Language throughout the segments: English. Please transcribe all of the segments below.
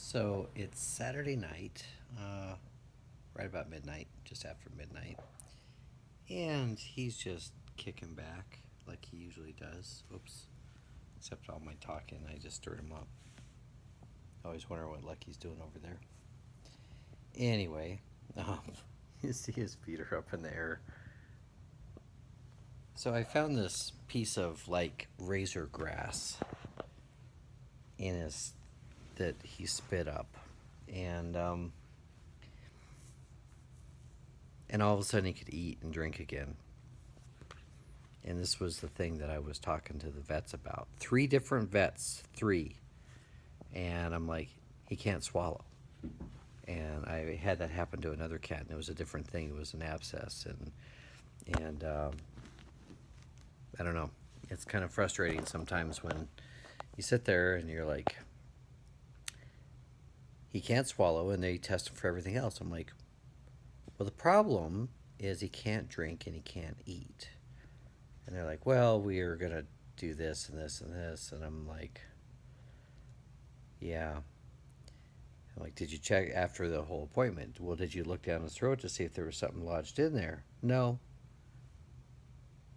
So it's Saturday night, right about midnight, just after midnight, and he's just kicking back like he usually does. Oops. Except all my talking, I just stirred him up. I always wonder what Lucky's doing over there. Anyway, um, you see his feet are up in the air. So I found this piece of like razor grass in his that he spit up, and and all of a sudden he could eat and drink again. And this was the thing that I was talking to the vets about. Three different vets, three. And I'm like, he can't swallow. And I had that happen to another cat, and it was a different thing. It was an abscess, and I don't know. It's kind of frustrating sometimes when you sit there and you're like, he can't swallow, and they test him for everything else. I'm like, well, the problem is he can't drink and he can't eat. And they're like, well, we are gonna do this and this and this, and I'm like, yeah. I'm like, did you check after the whole appointment? Well, did you look down his throat to see if there was something lodged in there? No.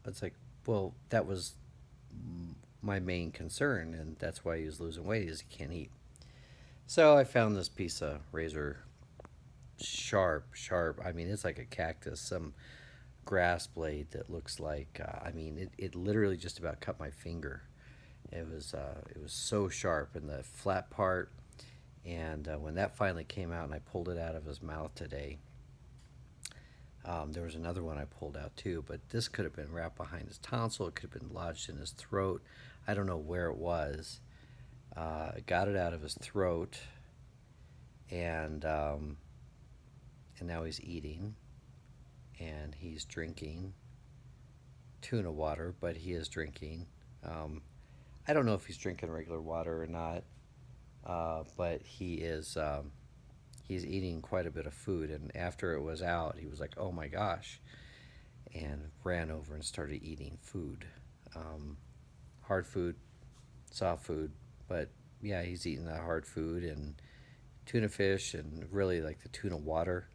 It's like, well, that was my main concern, and that's why he was losing weight is he can't eat. So I found this piece of razor, sharp, sharp. I mean, it's like a cactus, some grass blade that looks like. I mean, it literally just about cut my finger. It was so sharp in the flat part, and when that finally came out and I pulled it out of his mouth today, there was another one I pulled out too, but this could have been wrapped behind his tonsil. It could have been lodged in his throat. I don't know where it was. Got it out of his throat, and and now he's eating, and he's drinking tuna water, but he is drinking. Um, I don't know if he's drinking regular water or not, but he's eating quite a bit of food. And after it was out, he was like, "Oh my gosh!" and ran over and started eating food, um, hard food, soft food. But yeah, he's eating the hard food and tuna fish and really like the tuna water.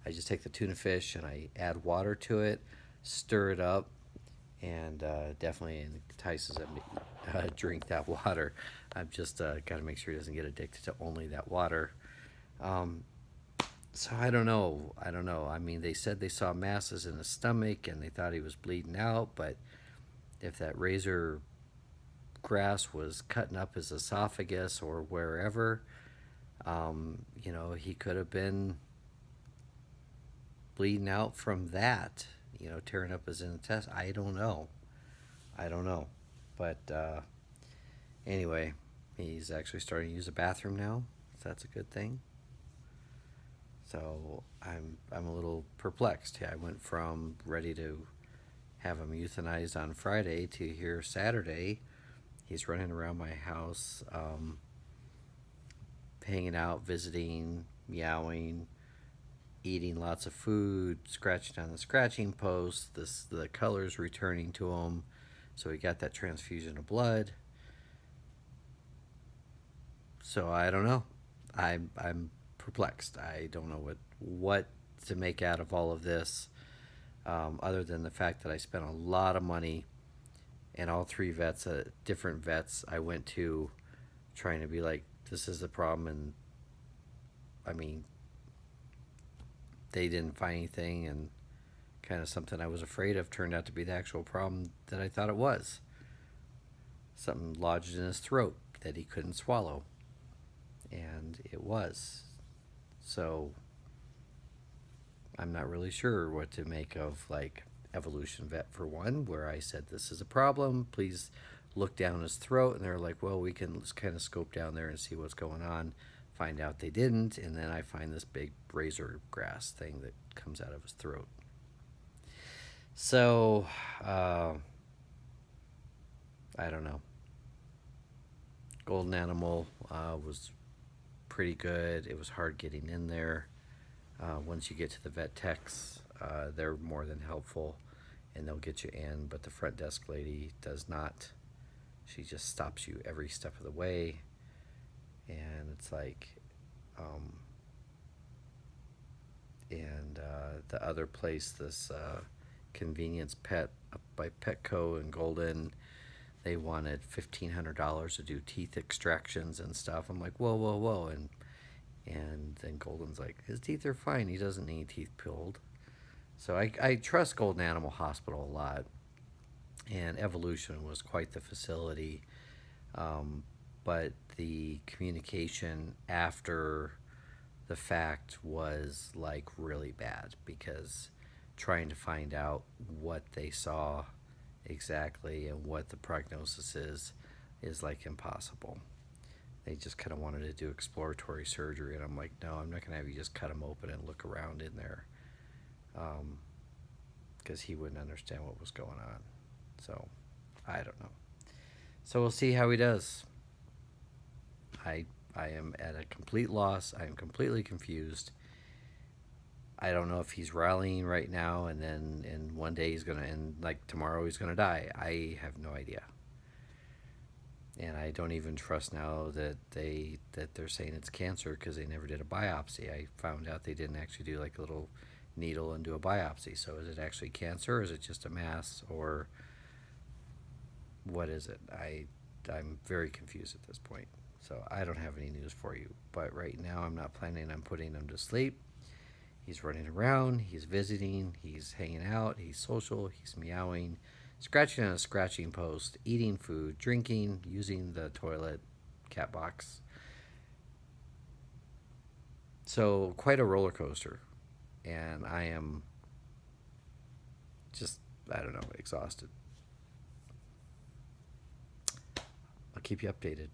I just take the tuna fish and I add water to it, stir it up, and definitely entices him to drink that water. I've just got to make sure he doesn't get addicted to only that water. Um, so I don't know. I don't know. I mean, they said they saw masses in his stomach and they thought he was bleeding out, but if that razor grass was cutting up his esophagus or wherever, he could have been bleeding out from that, tearing up his intestine. I don't know. I don't know. But anyway, he's actually starting to use a bathroom now, so that's a good thing. So I'm a little perplexed. I went from ready to have him euthanized on Friday to here Saturday. He's running around my house, hanging out, visiting, meowing, eating lots of food, scratching on the scratching post. The color's returning to him, so he got that transfusion of blood. So I don't know. I'm perplexed. I don't know what to make out of all of this, other than the fact that I spent a lot of money, and all three vets, different vets I went to, trying to be like, this is the problem, and I mean, they didn't find anything, and kind of something I was afraid of turned out to be the actual problem that I thought it was. Something lodged in his throat that he couldn't swallow, and it was. So I'm not really sure what to make of like Evolution Vet for one, where I said this is a problem. Please look down his throat, and they're like, well, we can kind of scope down there and see what's going on. Find out they didn't, and then I find this big razor grass thing that comes out of his throat. So I don't know. Golden Animal was pretty good. It was hard getting in there. Once you get to the vet techs, they're more than helpful and they'll get you in, but the front desk lady does not. She just stops you every step of the way. And it's like, And the other place, this convenience pet up by Petco and Golden, they wanted $1,500 to do teeth extractions and stuff. I'm like, whoa, whoa, whoa, and then Golden's like, his teeth are fine. He doesn't need teeth pulled. So I trust Golden Animal Hospital a lot, and Evolution was quite the facility. Um, but the communication after the fact was like really bad, because trying to find out what they saw exactly and what the prognosis is like impossible. They just kind of wanted to do exploratory surgery, and I'm like, no, I'm not going to have you just cut him open and look around in there, because he wouldn't understand what was going on. So I don't know. So we'll see how he does. I I am at a complete loss. I am completely confused. I don't know if he's rallying right now, and then in one day he's gonna, and like tomorrow he's gonna die. I have no idea, and I don't even trust now that they're saying it's cancer, because they never did a biopsy. I found out they didn't actually do like a little needle and do a biopsy. So is it actually cancer? Or is it just a mass? Or what is it? I'm very confused at this point. So I don't have any news for you. But right now I'm not planning on putting him to sleep. He's running around, he's visiting, he's hanging out, he's social, he's meowing, scratching on a scratching post, eating food, drinking, using the toilet, cat box. So quite a roller coaster. And I am just, I don't know, exhausted. I'll keep you updated.